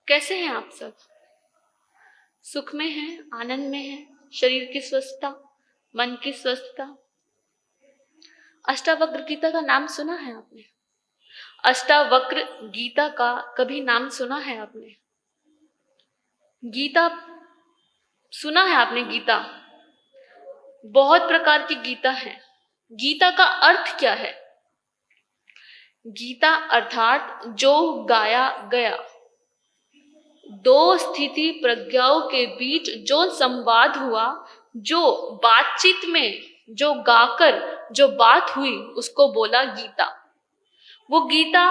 कैसे हैं आप सब? सुख में हैं, आनंद में हैं, शरीर की स्वस्थता, मन की स्वस्थता। अष्टावक्र गीता का नाम सुना है आपने? अष्टावक्र गीता का कभी नाम सुना है आपने? गीता सुना है आपने? गीता बहुत प्रकार की गीता है। गीता का अर्थ क्या है? गीता अर्थात जो गाया गया, दो स्थिति प्रज्ञाओं के बीच जो संवाद हुआ, जो बातचीत में जो गाकर जो बात हुई, उसको बोला गीता। वो गीता,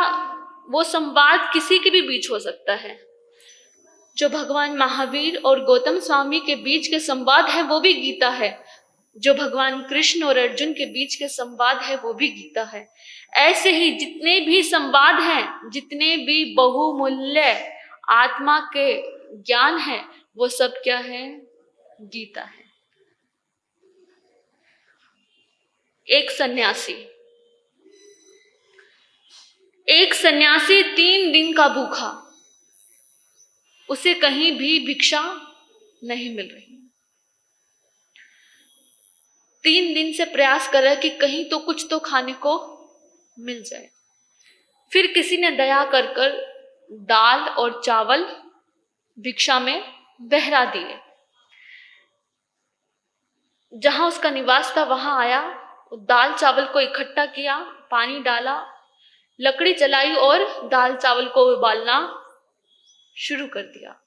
वो संवाद किसी के भी बीच हो सकता है। जो भगवान महावीर और गौतम स्वामी के बीच के संवाद है वो भी गीता है। जो भगवान कृष्ण और अर्जुन के बीच के संवाद है वो भी गीता है। ऐसे ही जितने भी संवाद हैं, जितने भी बहुमूल्य आत्मा के ज्ञान है, वो सब क्या है? गीता है। एक सन्यासी 3 दिन का भूखा, उसे कहीं भी भिक्षा नहीं मिल रही। 3 दिन से प्रयास कर रहा है कि कहीं तो कुछ तो खाने को मिल जाए। फिर किसी ने दया कर कर दाल और चावल भिक्षा में बहरा दिए। जहां उसका निवास था वहां आया, दाल चावल को इकट्ठा किया, पानी डाला, लकड़ी जलाई और दाल चावल को उबालना शुरू कर दिया।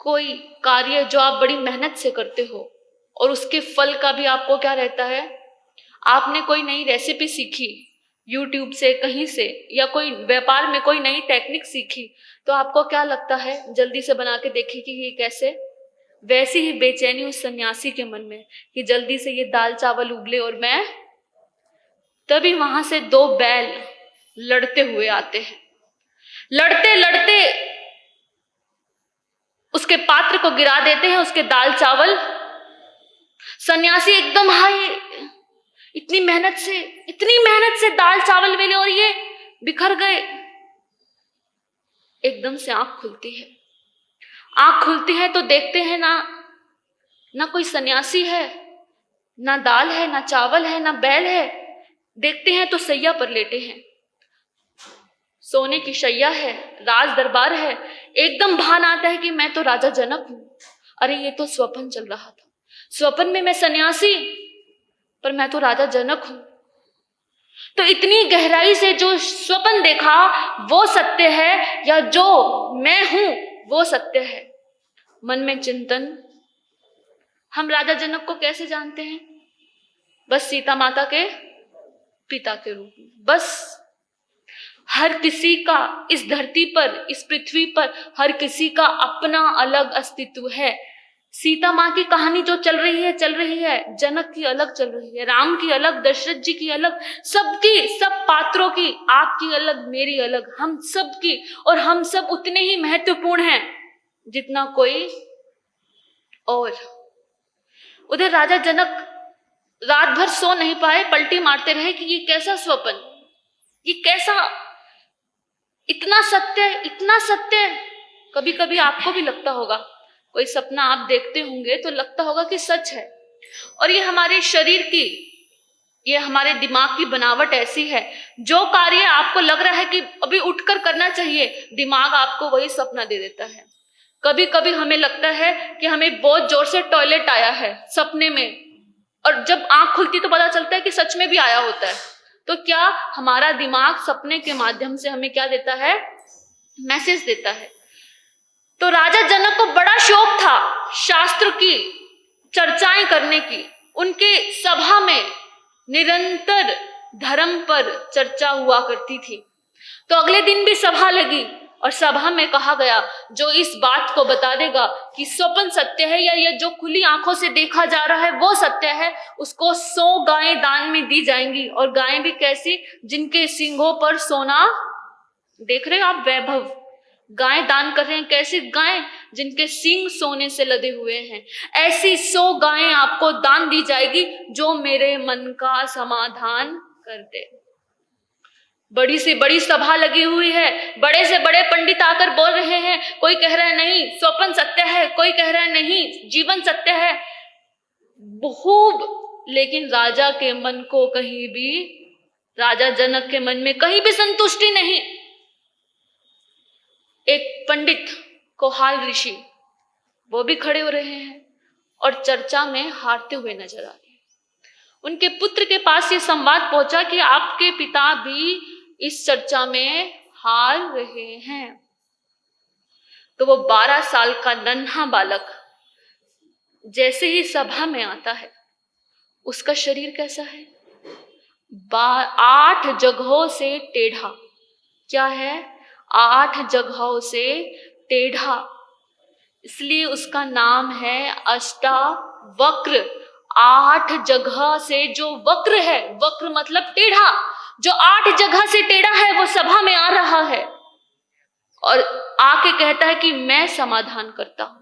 कोई कार्य जो आप बड़ी मेहनत से करते हो और उसके फल का भी आपको क्या रहता है? आपने कोई नई रेसिपी सीखी यूट्यूब से, कहीं से, या कोई व्यापार में कोई नई टेक्निक सीखी, तो आपको क्या लगता है? जल्दी से बना के देखिए कि ये कैसे। वैसी ही बेचैनी उस सन्यासी के मन में कि जल्दी से ये दाल चावल उबले और मैं। तभी वहां से 2 बैल लड़ते हुए आते हैं। लड़ते लड़ते उसके पात्र को गिरा देते हैं, उसके दाल चावल। सन्यासी एकदम हाय, इतनी मेहनत से दाल चावल मिले और ये बिखर गए। एकदम से आंख खुलती है। आंख खुलती है तो देखते हैं ना कोई सन्यासी है, ना दाल है, ना चावल है, ना बैल है। देखते हैं तो सैया पर लेटे हैं। सोने की शैया है, राज दरबार है। एकदम भान आता है कि मैं तो राजा जनक हूं। अरे ये तो स्वप्न चल रहा था। स्वप्न में मैं सन्यासी, पर मैं तो राजा जनक हूं। तो इतनी गहराई से जो स्वप्न देखा वो सत्य है, या जो मैं हूं वो सत्य है? मन में चिंतन। हम राजा जनक को कैसे जानते हैं? बस सीता माता के पिता के रूप में। बस हर किसी का इस धरती पर, इस पृथ्वी पर, हर किसी का अपना अलग अस्तित्व है। सीता माँ की कहानी जो चल रही है, जनक की अलग चल रही है, राम की अलग, दशरथ जी की अलग, सबकी, सब पात्रों की, आपकी अलग, मेरी अलग, हम सब की। और हम सब उतने ही महत्वपूर्ण हैं जितना कोई और। उधर राजा जनक रात भर सो नहीं पाए, पलटी मारते रहे कि ये कैसा स्वप्न, ये कैसा, इतना सत्य। कभी कभी आपको भी लगता होगा, कोई सपना आप देखते होंगे तो लगता होगा कि सच है। और ये हमारे शरीर की, ये हमारे दिमाग की बनावट ऐसी है, जो कार्य आपको लग रहा है कि अभी उठकर करना चाहिए, दिमाग आपको वही सपना दे देता है। कभी कभी हमें लगता है कि हमें बहुत जोर से टॉयलेट आया है सपने में, और जब आंख खुलती तो पता चलता है कि सच में भी आया होता है। तो क्या हमारा दिमाग सपने के माध्यम से हमें क्या देता है? मैसेज देता है। तो राजा जनक को बड़ा शौक था शास्त्र की चर्चाएं करने की। उनके सभा में निरंतर धर्म पर चर्चा हुआ करती थी। तो अगले दिन भी सभा लगी और सभा में कहा गया, जो इस बात को बता देगा कि स्वप्न सत्य है या ये जो खुली आंखों से देखा जा रहा है वो सत्य है, उसको 100 गायें दान में दी जाएंगी। और गायें भी कैसी? जिनके सींगों पर सोना, देख रहे हो आप वैभव, गायें दान कर रहे हैं। कैसी गायें? जिनके सींग सोने से लदे हुए हैं। ऐसी 100 गायें आपको दान दी जाएगी जो मेरे मन का समाधान कर दे। बड़ी से बड़ी सभा लगी हुई है, बड़े से बड़े पंडित आकर बोल रहे हैं। कोई कह रहा है नहीं स्वप्न सत्य है, कोई कह रहा है नहीं जीवन सत्य है। खूब, लेकिन राजा के मन को कहीं भी, राजा जनक के मन में कहीं भी संतुष्टि नहीं। एक पंडित कोहाल ऋषि, वो भी खड़े हो रहे हैं और चर्चा में हारते हुए नजर आ रहे हैं। उनके पुत्र के पास ये संवाद पहुंचा कि आपके पिता भी इस चर्चा में हार रहे हैं। तो वो 12 साल का नन्हा बालक जैसे ही सभा में आता है, उसका शरीर कैसा है? 8 जगहों से टेढ़ा। क्या है? 8 जगहों से टेढ़ा, इसलिए उसका नाम है अष्टावक्र। 8 जगह से जो वक्र है, वक्र मतलब टेढ़ा, जो 8 जगह से टेढ़ा है, वो सभा में आ रहा है और आके कहता है कि मैं समाधान करता हूं।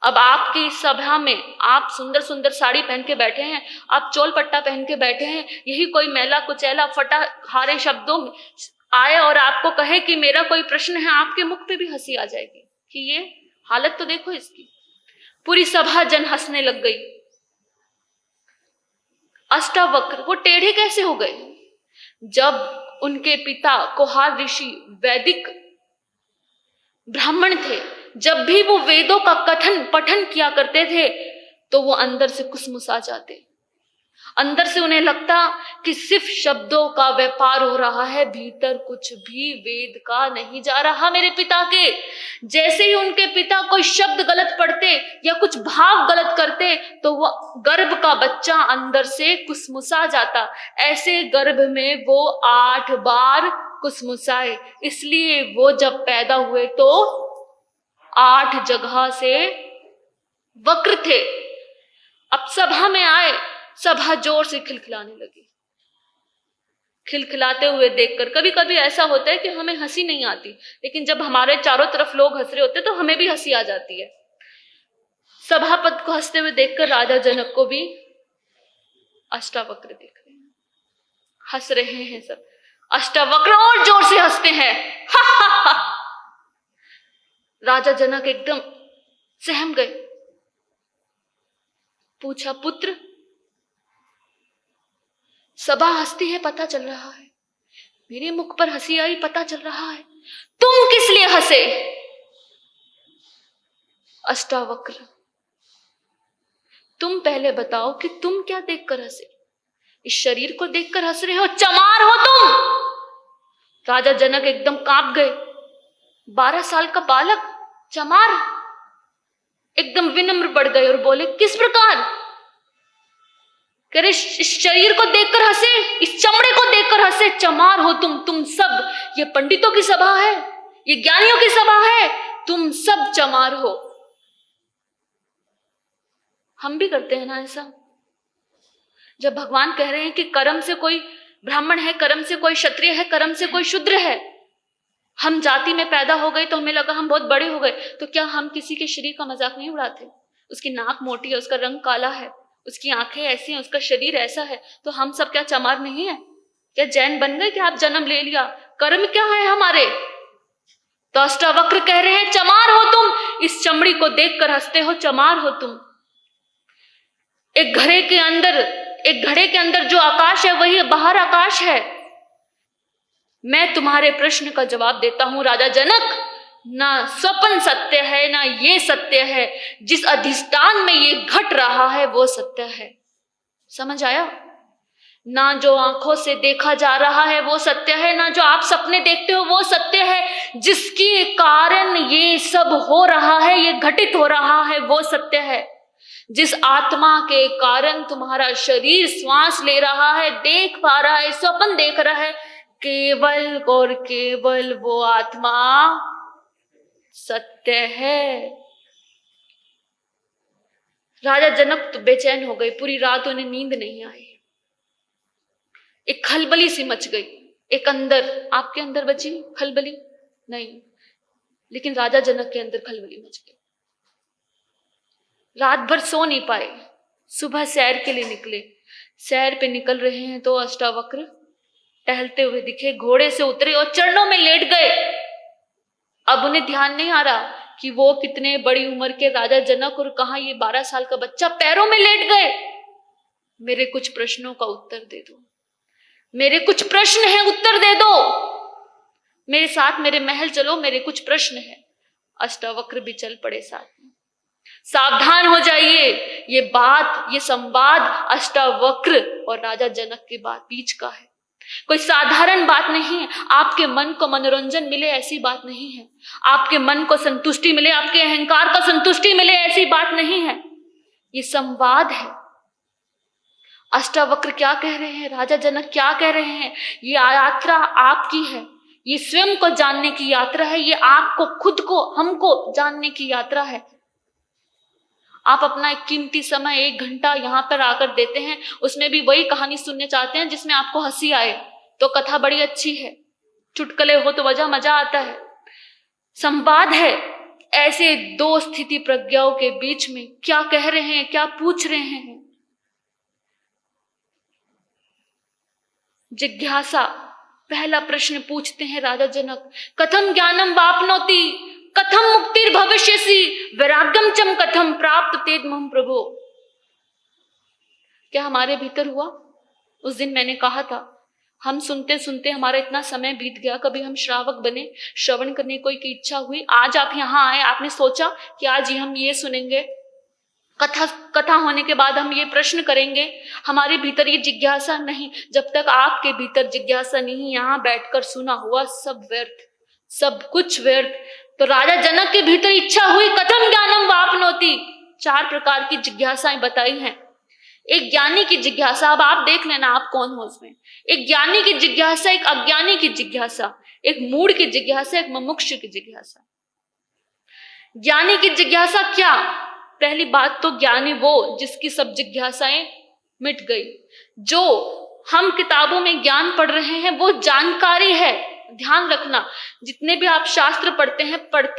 अब आपकी सभा में आप सुंदर सुंदर साड़ी पहन के बैठे हैं, आप चोल पट्टा पहन के बैठे हैं, यही कोई मैला कुचैला फटा हारे शब्दों में आए और आपको कहे कि मेरा कोई प्रश्न है, आपके मुख पे भी हंसी आ जाएगी कि ये हालत तो देखो इसकी। पूरी सभा जन हंसने लग गई। अष्टावक्र वो टेढ़े कैसे हो गए? जब उनके पिता कोहार ऋषि वैदिक ब्राह्मण थे, जब भी वो वेदों का कथन पठन किया करते थे तो वो अंदर से कुसमुसा जाते। अंदर से उन्हें लगता कि सिर्फ शब्दों का व्यापार हो रहा है, भीतर कुछ भी वेद का नहीं जा रहा मेरे पिता के। जैसे ही उनके पिता कोई शब्द गलत पढ़ते या कुछ भाव गलत करते तो वो गर्भ का बच्चा अंदर से कुसमुसा जाता। ऐसे गर्भ में वो 8 बार कुसमुसाए, इसलिए वो जब पैदा हुए तो 8 जगह से वक्र थे। अब सभा में आए, सभा जोर से खिलखिलाने लगी। खिलखिलाते हुए देखकर, कभी कभी ऐसा होता है कि हमें हंसी नहीं आती, लेकिन जब हमारे चारों तरफ लोग हंस रहे होते तो हमें भी हंसी आ जाती है। सभापति को हंसते हुए देखकर राजा जनक को भी अष्टावक्र देख रहे हैं, हंस रहे हैं सब। अष्टावक्र और जोर से हंसते हैं, हा हा हा। राजा जनक एकदम सहम गए। पूछा, पुत्र सभा हंसती है पता चल रहा है, मेरे मुख पर हंसी आई पता चल रहा है, तुम किस लिए हंसे? अष्टावक्र, तुम पहले बताओ कि तुम क्या देखकर हंसे? इस शरीर को देखकर हंस रहे हो, चमार हो तुम। राजा जनक एकदम कांप गए। 12 साल का बालक चमार, एकदम विनम्र बढ़ गए और बोले, किस प्रकार? कह रहे, इस शरीर को देखकर हंसे, इस चमड़े को देखकर हंसे, चमार हो तुम सब। ये पंडितों की सभा है, ये ज्ञानियों की सभा है, तुम सब चमार हो। हम भी करते हैं ना ऐसा। जब भगवान कह रहे हैं कि कर्म से कोई ब्राह्मण है, कर्म से कोई क्षत्रिय है, कर्म से कोई शूद्र है, हम जाति में पैदा हो गए तो हमें लगा हम बहुत बड़े हो गए, तो क्या हम किसी के शरीर का मजाक नहीं उड़ाते? उसकी नाक मोटी है, उसका रंग काला है, उसकी आंखें ऐसी हैं, उसका शरीर ऐसा है, तो हम सब क्या चमार नहीं है? क्या जैन बन गए कि आप जन्म ले लिया? कर्म क्या है हमारे? तो अष्टावक्र कह रहे हैं, चमार हो तुम, इस चमड़ी को देखकर हंसते हो, चमार हो तुम। एक घड़े के अंदर जो आकाश है वही बाहर आकाश है। मैं तुम्हारे प्रश्न का जवाब देता हूं राजा जनक, ना स्वप्न सत्य है ना ये सत्य है, जिस अधिष्ठान में ये घट रहा है वो सत्य है। समझ आया? ना जो आंखों से देखा जा रहा है वो सत्य है, ना जो आप सपने देखते हो वो सत्य है, जिसके कारण ये सब हो रहा है, ये घटित हो रहा है वो सत्य है। जिस आत्मा के कारण तुम्हारा शरीर श्वास ले रहा है, देख पा रहा है, स्वप्न देख रहा है, केवल और केवल वो आत्मा सत्य है। राजा जनक तो बेचैन हो गए, पूरी रात उन्हें नींद नहीं आई। एक खलबली सी मच गई, एक अंदर, आपके अंदर बची खलबली नहीं, लेकिन राजा जनक के अंदर खलबली मच गई। रात भर सो नहीं पाए, सुबह सैर के लिए निकले। सैर पे निकल रहे हैं तो अष्टावक्र टहलते हुए दिखे, घोड़े से उतरे और चरणों में लेट गए। अब उन्हें ध्यान नहीं आ रहा कि वो कितने बड़ी उम्र के राजा जनक और कहाँ ये 12 साल का बच्चा पैरों में लेट गए। मेरे कुछ प्रश्नों का उत्तर दे दो, मेरे कुछ प्रश्न हैं, उत्तर दे दो। मेरे साथ मेरे महल चलो, मेरे कुछ प्रश्न हैं। अष्टावक्र भी चल पड़े साथ में। सावधान हो जाइए, ये बात, ये संवाद अष्टावक्र और राजा जनक के बीच का है। कोई साधारण बात नहीं है। आपके मन को मनोरंजन मिले ऐसी बात नहीं है, आपके मन को संतुष्टि मिले, आपके अहंकार को संतुष्टि मिले ऐसी बात नहीं है। ये संवाद है। अष्टावक्र क्या कह रहे हैं, राजा जनक क्या कह रहे हैं, ये यात्रा आपकी है। ये स्वयं को जानने की यात्रा है, ये आपको, खुद को, हमको जानने की यात्रा है। आप अपना एक कीमती समय 1 घंटा यहाँ पर आकर देते हैं, उसमें भी वही कहानी सुनने चाहते हैं जिसमें आपको हंसी आए, तो कथा बड़ी अच्छी है। चुटकुले हो तो मजा आता है। संवाद है। ऐसे 2 स्थिति प्रज्ञाओं के बीच में क्या कह रहे हैं, क्या पूछ रहे हैं। जिज्ञासा, पहला प्रश्न पूछते हैं राजा जनक, कथम ज्ञानम वाप्नोति, कथम मुक्तिर भविष्यसि, वैराग्यम चम कथम प्राप्त तेद मम प्रभो। क्या हमारे भीतर हुआ? उस दिन मैंने कहा था, हम सुनते सुनते हमारा इतना समय बीत गया, कभी हम श्रावक बने, श्रवण करने की इच्छा हुई। आज आप यहाँ आए, आपने सोचा कि आज हम ये सुनेंगे, कथा होने के बाद हम ये प्रश्न करेंगे। हमारे भीतर ये जिज्ञासा नहीं। जब तक आपके भीतर जिज्ञासा नहीं, यहाँ बैठकर सुना हुआ सब व्यर्थ, सब कुछ व्यर्थ। तो राजा जनक के भीतर इच्छा हुई, कथम ज्ञानम वाप्नोति। 4 प्रकार की जिज्ञासाएं बताई हैं। एक ज्ञानी की जिज्ञासा, अब आप देख लेना आप कौन हो उसमें। एक ज्ञानी की जिज्ञासा, एक अज्ञानी की जिज्ञासा, एक मूढ़ की जिज्ञासा, एक मुमुक्षु की जिज्ञासा। ज्ञानी की जिज्ञासा क्या? पहली बात तो ज्ञानी वो जिसकी सब जिज्ञासाएं मिट गई। जो हम किताबों में ज्ञान पढ़ रहे हैं वो जानकारी है। ध्यान रखना, जितने भी आप शास्त्र पढ़ते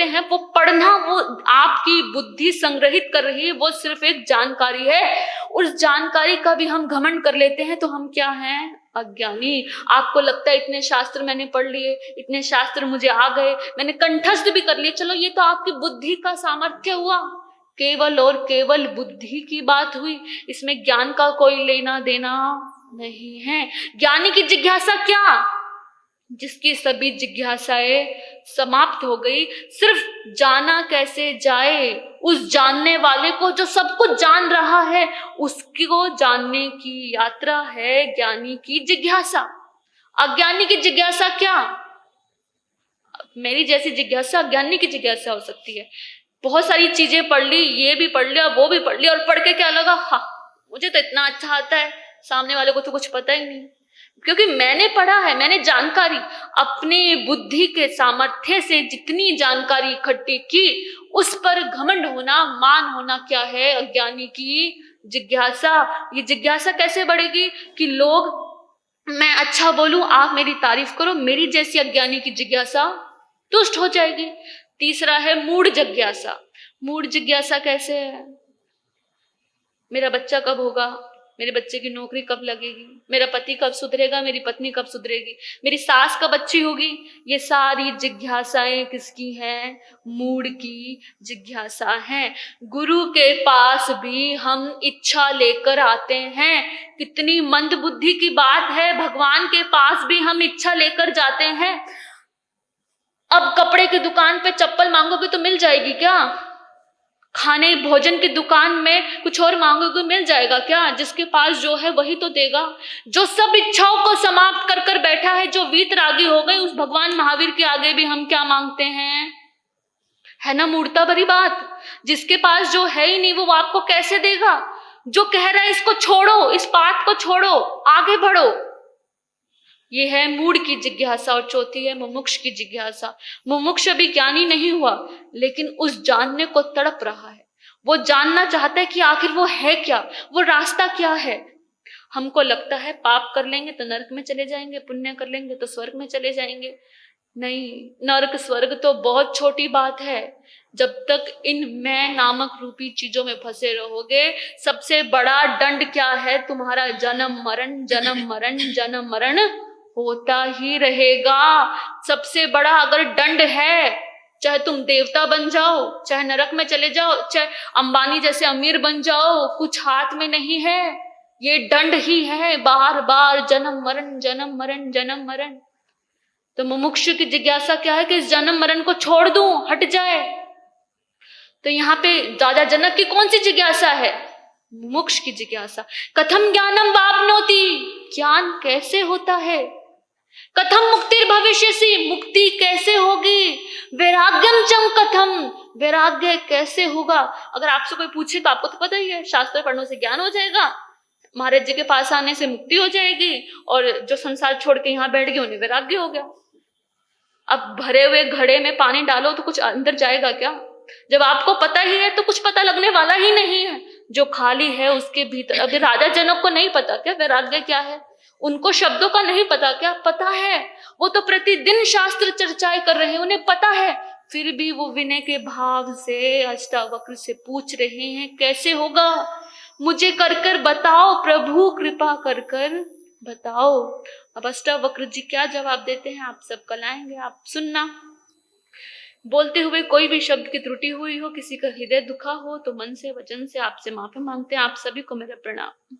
हैं वो पढ़ना, वो आपकी बुद्धि संग्रहित कर रही है, वो सिर्फ एक जानकारी है। उस जानकारी का भी हम घमंड कर लेते हैं तो हम क्या हैं? अज्ञानी। आपको लगता है इतने शास्त्र मैंने पढ़ लिए, इतने शास्त्र मुझे आ गए, मैंने कंठस्थ भी कर लिए। चलो, ये तो आपकी बुद्धि का सामर्थ्य हुआ, केवल और केवल बुद्धि की बात हुई। इसमें ज्ञान का कोई लेना देना नहीं है। ज्ञानी की जिज्ञासा क्या? जिसकी सभी जिज्ञासाएं समाप्त हो गई, सिर्फ जाना कैसे जाए। उस जानने वाले को जो सब कुछ जान रहा है, उसको जानने की यात्रा है ज्ञानी की जिज्ञासा। अज्ञानी की जिज्ञासा क्या? मेरी जैसी जिज्ञासा अज्ञानी की जिज्ञासा हो सकती है। बहुत सारी चीजें पढ़ ली, ये भी पढ़ लिया, वो भी पढ़ लिया, और पढ़ के क्या लगा, हाँ मुझे तो इतना अच्छा आता है, सामने वाले को तो कुछ पता ही नहीं। क्योंकि मैंने पढ़ा है, मैंने जानकारी अपनी बुद्धि के सामर्थ्य से जितनी जानकारी इकट्ठी की, उस पर घमंड होना, मान होना क्या है? अज्ञानी की जिज्ञासा। ये जिज्ञासा कैसे बढ़ेगी कि लोग, मैं अच्छा बोलूं, आप मेरी तारीफ करो, मेरी जैसी अज्ञानी की जिज्ञासा तुष्ट हो जाएगी। तीसरा है मूढ़ जिज्ञासा। मूढ़ जिज्ञासा कैसे है? मेरा बच्चा कब होगा, मेरे बच्चे की नौकरी कब लगेगी, मेरा पति कब सुधरेगा, मेरी पत्नी कब सुधरेगी, मेरी सास कब अच्छी होगी। ये सारी जिज्ञासाएं किसकी हैं? मूढ़ की जिज्ञासा है। गुरु के पास भी हम इच्छा लेकर आते हैं। कितनी मंद बुद्धि की बात है, भगवान के पास भी हम इच्छा लेकर जाते हैं। अब कपड़े की दुकान पे चप्पल मांगोगे तो मिल जाएगी क्या? खाने भोजन की दुकान में कुछ और मांगोगे मिल जाएगा क्या? जिसके पास जो है वही तो देगा। जो सब इच्छाओं को समाप्त कर कर बैठा है, जो वीतरागी हो गई, उस भगवान महावीर के आगे भी हम क्या मांगते हैं? है ना मूर्ता भरी बात। जिसके पास जो है ही नहीं वो आपको कैसे देगा? जो कह रहा है इसको छोड़ो, इस बात को छोड़ो, आगे बढ़ो, ये है मूढ़ की जिज्ञासा। और चौथी है मुमुक्ष की जिज्ञासा। मुमुक्ष अभी ज्ञानी नहीं हुआ, लेकिन उस जानने को तड़प रहा है। वो जानना चाहता है कि आखिर वो है क्या, वो रास्ता क्या है। हमको लगता है पाप कर लेंगे तो नरक में चले जाएंगे, पुण्य कर लेंगे तो स्वर्ग में चले जाएंगे। नहीं, नरक स्वर्ग तो बहुत छोटी बात है। जब तक इन मैं नामक रूपी चीजों में फंसे रहोगे, सबसे बड़ा दंड क्या है? तुम्हारा जन्म मरण, जन्म मरण, जन्म मरण होता ही रहेगा। सबसे बड़ा अगर दंड है, चाहे तुम देवता बन जाओ, चाहे नरक में चले जाओ, चाहे अंबानी जैसे अमीर बन जाओ, कुछ हाथ में नहीं है, ये दंड ही है, बार बार जन्म मरण जन्म मरण जन्म मरण। तो मुमुक्षु की जिज्ञासा क्या है कि इस जन्म मरण को छोड़ दूं, हट जाए। तो यहाँ पे राजा जनक की कौन सी जिज्ञासा है? मुमुक्ष की जिज्ञासा। कथम ज्ञानम वाप्नोति, ज्ञान कैसे होता है? कथम मुक्तिर भविष्यसि, मुक्ति कैसे होगी? वैराग्यम चम कथम, वैराग्य कैसे होगा? अगर आपसे कोई पूछे तो आपको तो पता ही है, शास्त्र पढ़ने से ज्ञान हो जाएगा, महाराज जी के पास आने से मुक्ति हो जाएगी, और जो संसार छोड़ के यहाँ बैठ गए उन्हें वैराग्य हो गया। अब भरे हुए घड़े में पानी डालो तो कुछ अंदर जाएगा क्या? जब आपको पता ही है तो कुछ पता लगने वाला ही नहीं है। जो खाली है उसके भीतर, अभी राजा जनक को नहीं पता क्या वैराग्य क्या है? उनको शब्दों का नहीं पता क्या? पता है, वो तो प्रतिदिन शास्त्र चर्चाएं कर रहे हैं, उन्हें पता है। फिर भी वो विनय के भाव से अष्टावक्र से पूछ रहे हैं कैसे होगा? मुझे कर कर बताओ प्रभु, कृपा कर कर बताओ। अब अष्टावक्र जी क्या जवाब देते हैं आप सब कल आएंगे, आप सुनना। बोलते हुए कोई भी शब्द की त्रुटि हुई हो, किसी का हृदय दुखा हो तो मन से वचन से आपसे माफी मांगते हैं। आप सभी को मेरा प्रणाम।